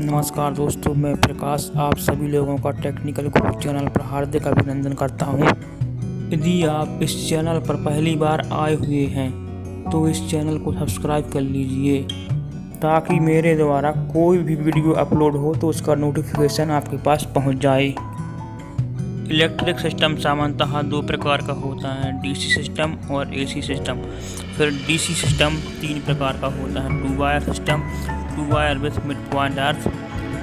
नमस्कार दोस्तों, मैं प्रकाश आप सभी लोगों का टेक्निकल गुरु चैनल पर हार्दिक अभिनंदन करता हूं। यदि आप इस चैनल पर पहली बार आए हुए हैं तो इस चैनल को सब्सक्राइब कर लीजिए ताकि मेरे द्वारा कोई भी वीडियो अपलोड हो तो उसका नोटिफिकेशन आपके पास पहुंच जाए। इलेक्ट्रिक सिस्टम सामान्यतः दो प्रकार का होता है, डीसी सिस्टम और एसी सिस्टम। फिर डीसी सिस्टम तीन प्रकार का होता है, 2 wire system, 2 wire with mid point earth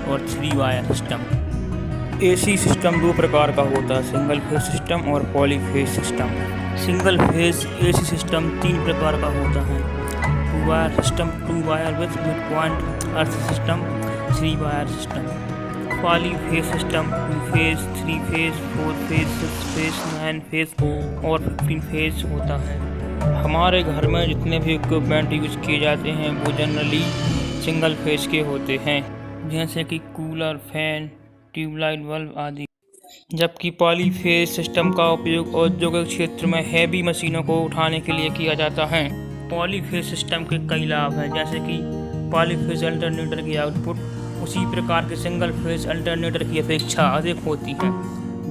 और 3 वायर सिस्टम। एसी सिस्टम दो प्रकार का होता है, सिंगल फेज सिस्टम और polyphase system. Single phase AC system तीन प्रकार का होता है, 2 wire system, 2 wire with mid point earth system, 3 wire system. Polyphase system 2 phase, 3 phase, 4 phase, 6 phase, 9 phase और 15 फेज होता है। हमारे घर में जितने भी इक्विपमेंट यूज किए जाते हैं वो जनरली सिंगल फेज के होते हैं, जैसे कि कूलर, फैन, ट्यूबलाइट बल्ब आदि। जबकि पॉलीफेज सिस्टम का उपयोग औद्योगिक क्षेत्र में हैवी मशीनों को उठाने के लिए किया जाता है। पॉलीफेज सिस्टम के कई लाभ हैं, जैसे कि पॉलीफेज अल्टरनेटर की आउटपुट उसी प्रकार के सिंगल फेज अल्टरनेटर की अपेक्षा अधिक होती है।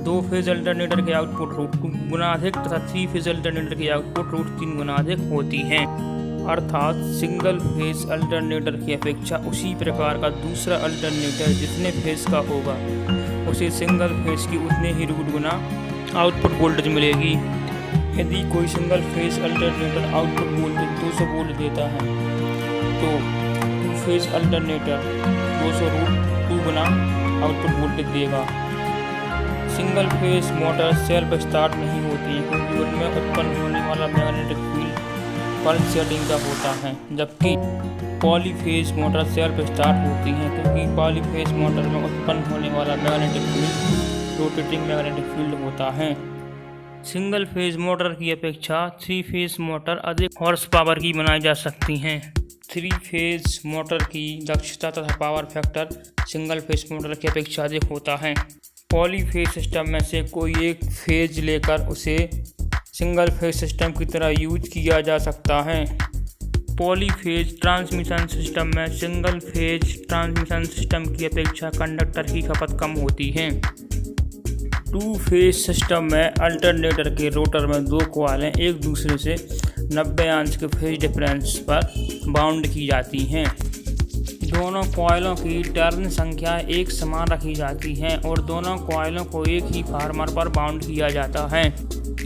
2 फेज अल्टरनेटर की आउटपुट √2 गुना अधिक तथा 3 फेज अल्टरनेटर की आउटपुट √3 गुना अधिक होती है। अर्थात सिंगल फेज अल्टरनेटर की अपेक्षा उसी प्रकार का दूसरा अल्टरनेटर जितने फेज का होगा उसे सिंगल फेज की उतने ही √2 गुना आउटपुट वोल्टेज मिलेगी। यदि कोई single phase alternator output voltage 200 volt देता है तो 2 फेज अल्टरनेटर 200 √2 गुना आउटपुट वोल्टेज देगा। Single phase motor self start नहीं होती है क्योंकि उनमें उत्पन्न होने वाला मैग्नेटिक फील्ड पल्स सेटिंग का होता है, जबकि पॉलीफेज मोटर सेल्फ स्टार्ट होती है क्योंकि पॉलीफेज मोटर में उत्पन्न होने वाला magnetic field rotating magnetic field होता है। सिंगल फेज मोटर की अपेक्षा 3 फेज मोटर अधिक हॉर्स पावर की बनाई जा सकती हैं। 3 फेज मोटर की दक्षता तथा power factor single phase motor की अपेक्षा अधिक होता है। पॉलीफेज सिस्टम में से कोई एक फेज लेकर उसे सिंगल फेज सिस्टम की तरह यूज किया जा सकता है। पॉलीफेज ट्रांसमिशन सिस्टम में सिंगल फेज ट्रांसमिशन सिस्टम की अपेक्षा कंडक्टर की खपत कम होती है। 2 फेज सिस्टम में अल्टरनेटर के रोटर में 2 कॉइलें एक दूसरे से 90 अंश के फेज डिफरेंस पर बाउंड की जाती हैं। दोनों कॉइलों की टर्न संख्या एक समान रखी जाती है और दोनों कॉइलों को एक ही फार्मर पर बाउंड किया जाता है।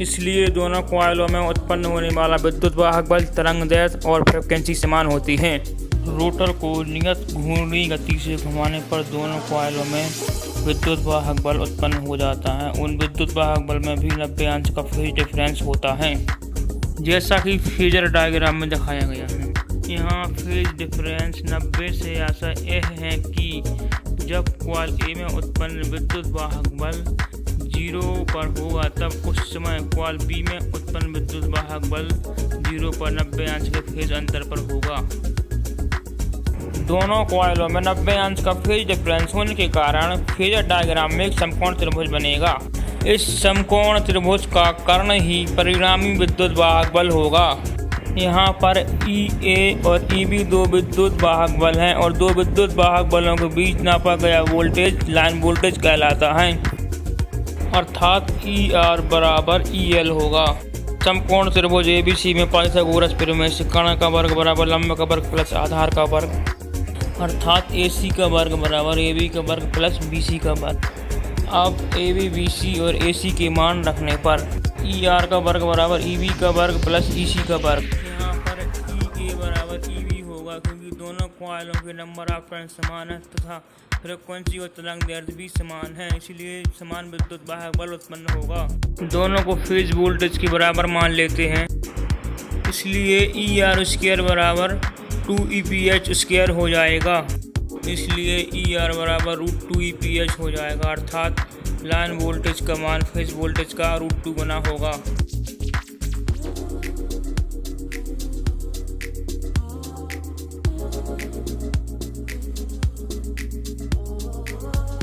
इसलिए दोनों कॉइलों में उत्पन्न होने वाला विद्युत वाहक बल, तरंग दैर्ध्य और फ्रीक्वेंसी समान होती है। रोटर को नियत घूर्णी गति से घुमाने पर दोनों कॉइलों में विद्युत वाहक बल उत्पन्न हो जाता है। उन विद्युत वाहक बल में भी 90 अंश का फेज डिफरेंस होता है, जैसा कि फेजर डायग्राम में दिखाया गया है। यहाँ फेज डिफरेंस 90 से ऐसा यह है कि जब कॉइल ए में उत्पन्न विद्युत वाहक बल 0 पर होगा तब उस समय कॉइल बी में उत्पन्न विद्युत वाहक बल 0 पर 90 अंश के फेज अंतर पर होगा। दोनों कॉइलों में 90 अंश का फेज डिफरेंस होने के कारण फेजर डायग्राम में एक समकोण त्रिभुज बनेगा। इस समकोण त्रिभुज का कर्ण ही परिणामी विद्युत वाहक बल होगा। यहाँ पर EA और EB 2 विद्युत वाहक बल हैं और 2 विद्युत वाहक बलों के बीच नापा गया वोल्टेज लाइन वोल्टेज कहलाता है, अर्थात ER बराबर EL होगा। समकोण त्रिभुज ABC में पाइथागोरस प्रमेय से कर्ण का वर्ग बराबर लंब का वर्ग प्लस आधार का वर्ग, अर्थात AC का वर्ग बराबर AB का वर्ग प्लस BC का वर्ग। अब AB, BC और AC के मान रखने पर ER का वर्ग बराबर EB का वर्ग प्लस EC का वर्ग। यहाँ पर EA बराबर EB होगा क्योंकि दोनों कॉइलों के नंबर ऑफ टर्न समान है तथा फ्रीक्वेंसी और तरंग दैर्ध्य भी समान है, इसलिए समान विद्युत वाहक बल उत्पन्न होगा। दोनों को फेज वोल्टेज के बराबर मान लेते हैं, इसलिए ER² बराबर 2EPH² हो जाएगा। इसलिए ER बराबर √2 EPH हो जाएगा, अर्थात लाइन वोल्टेज का मान फेज वोल्टेज का √2 गुना होगा।